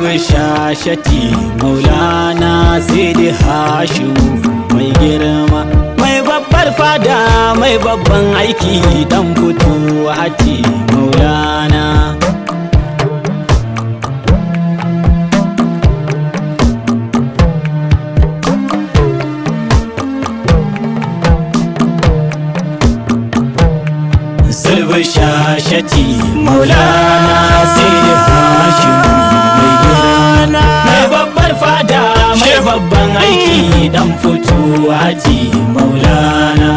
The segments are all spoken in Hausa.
Zulbi shashati Maulana Sidi Hashim mai girma, mai babbar fada, mai babban aiki, dan fito hati Maulana. Zulbi shashati Maulana Sidi Hashim mai girma, mai babbar fada, mai babban aiki, dan fito hati Maulana.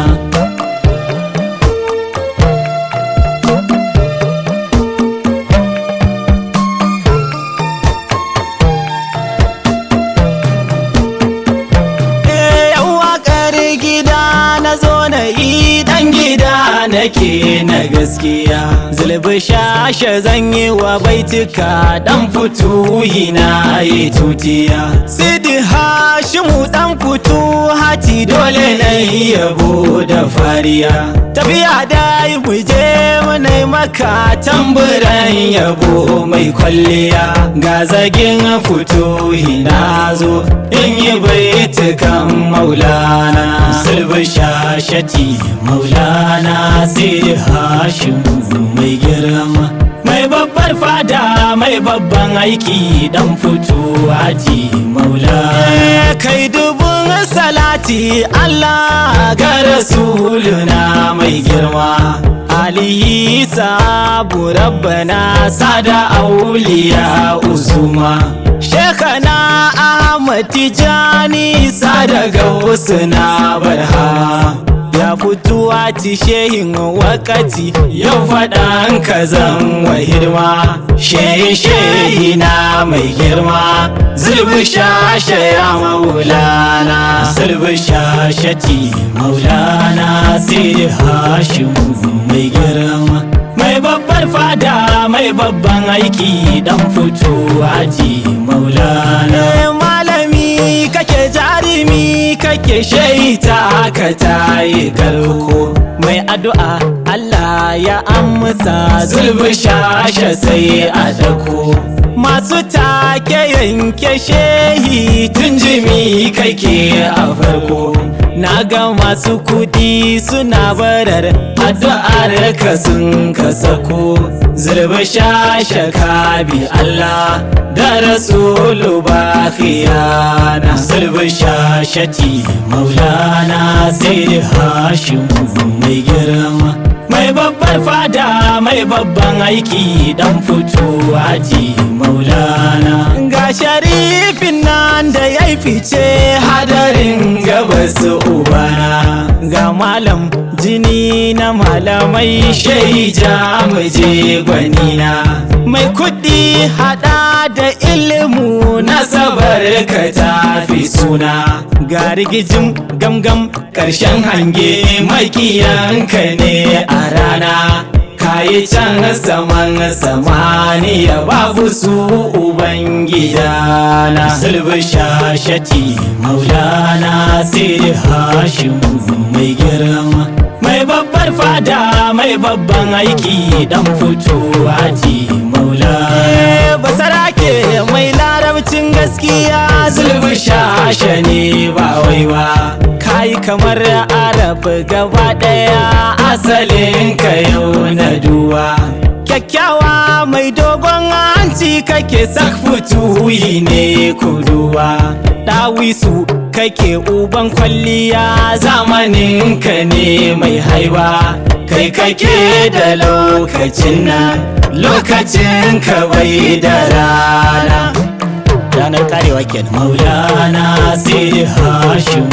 Nake na gaskiya Zulbi shasha zan yi wa baituka, dan fituhi na yi tutiya. Sidi Hashimu dan fitu hati, dole na yi yabo da fariya. Tafiya dai mu je mu nai maka tamburan yabo mai kwalliya. Ga zagin fituhi na zo in yi baitukan Maulana. Zulbi shashati Maulana Sidi Hashim mai girma, mai babbar fada, mai babban aiki, dan fito haji Maulana. Kai dubun salati Allah ga Rasuluna mai girma, alihi sabu rabbana sada auliya uzuma. Shekana Ahmad Tijani sada gausuna barha, ya fito a ci shehin wakati, yau faɗan ka zan wa hirma. Shehi na mai girma, Zulbi shasha ya Maulana. Zulbi shashati Maulana Sidi Hashim mai girma, mai babbar fada, mai babban aiki, dan fito haji Maulana. Malami kake, jarumi kake, shaita ka tayi karko, mai addu'a Allah ya amsa. Zulbi shasha sai a dako, masu take yanke shehi tun jimi kake a farko. Na ga masu kudi suna barar addu'ar ka sun ka sako. Zulbi shasha ka bi Allah da Rasulu ba khiyana. Zulbi shashati Maulana Sidi Hashim mai girma, mai babbar fada, mai babban aiki, dan fito haji Maulana. Ga sharifin nan da ya fice hadarin gabas ubana, ga malam jini na malamai, shaija muje gwanina. Mai kudi hada da ilimu, nasabar ka tafi suna. Ga rigijin gamgam karshen hange, makiyanka ne a rana. Kayi can saman samaniya, babu su ubangidana. Zulbi shashati Maulana Sidi Hashim mai girma, mai babbar fada, mai babban aiki, dan fito haji Maulana. Basarake mai larabcin gaskiya, Zulbi shasha ne ba wai ba. Kai kamar Arab gaba daya, asalin ka yau na duwa. Kyakkyawa mai dogon hanci kake, sakfutuhi ne kuduwa. Dawisu kake uban kwalliya, zamanin ka ne mai haiba. Kai kake da lokacin nan, lokacin ka bai da rana. Ranar karewa kenan. Maulana Sidi Hashim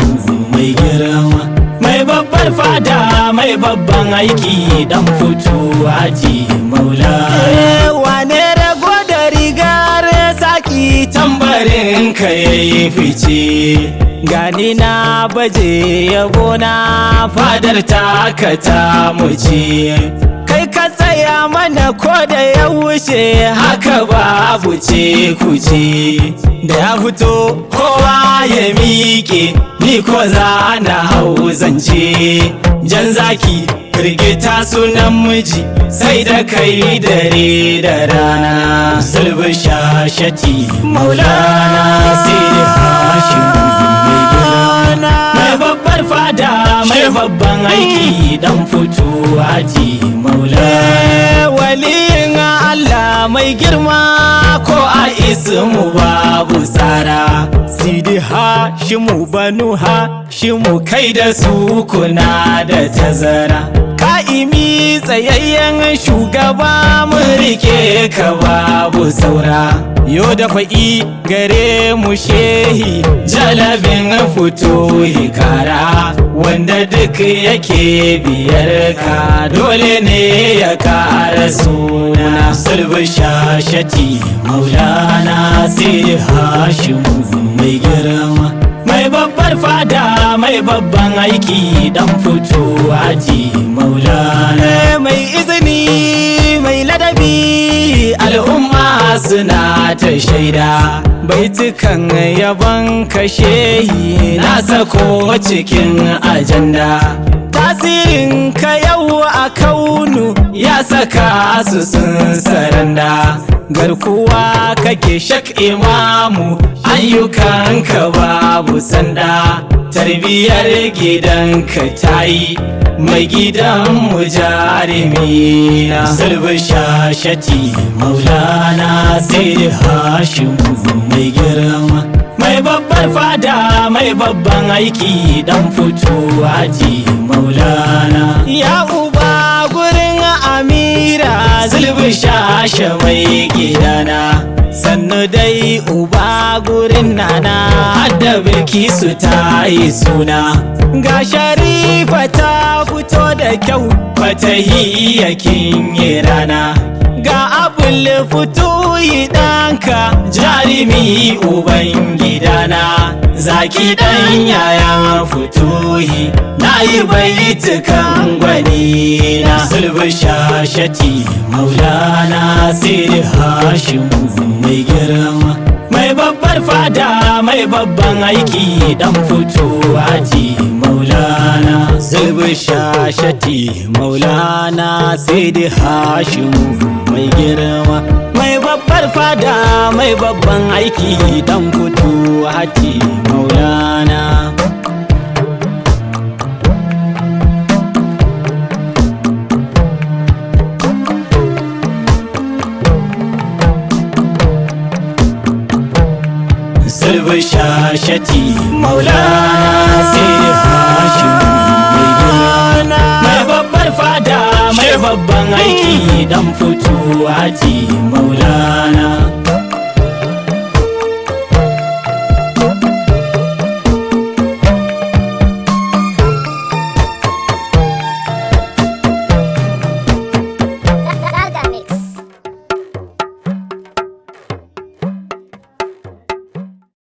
mai girma, mai babbar fada, mai babban aiki, dan fito haji Maulana. Wane rago da rigar saki, tambarin ka yayi fice. Gani na baje yabona, fadar taka ta muce. Kai ka tsaya mana ko da ya wuce, haka babu ce kuce. Da ya fito kowa ya miƙe, ni ko za na hau zance. Jan zaki firgita sunan miji sai da kai dare da rana. Sulbu shashati maulana sidi hashim mai girma, mai babbar fada mai babban aiki dan fito haji maulana. Waliyin Allah mai girma ko a ismu babu tsara, sidi hashimu banu hashimu kai da su kuna da tazara. Ka'imi tsayayyen shugaba mun rike ka babu saura, yau da fa'i gare mu shehi jalabin fito hikara, wanda duk yake biyar ka dole ne ya kara suna. Sulbu shashati maulana sidi hashimu mai girma, mai babbar fada mai babban aiki dan fito haji maulana. Mai izini mai ladabi al'umma suna ta shaida, baitukan yabon kashehi na sako cikin ajanda. Tasirin ka yau a kaunu ya saka su sun saranda, garkuwa kake shak imamu ayyukanka babu sanda. Tarbiyar gidanka tayi mai gidanmu jarumi na. Sulbu shashati maulana sidi hashimu mai girma, mai babbar fada mai babban aiki dan fito haji maulana. Ya uba gurin amira sulbu shasha mai gidana, sannu dai uba gurin nana hadda bilkisu ta yi suna. Ga sharifa ta fito da kyau fatahiya kin yi rana, ga abul fito yi ɗanka jarumi uban gidana. Zaki ɗan yayan fituhi na yi baitukan gwani na. Sulbu shashati maulana sidi hashimu mai girma, mai babbar fada mai babban aiki dan fito haji maulana. Sulbu shashati maulana sidi hashimu mai girma, mai babbar fada mai babban aiki dan fito haji maulana. Sulbu shashati maulana sidi hashim mai girma, mai babbar fada mai babban aiki dan fito haji maulana.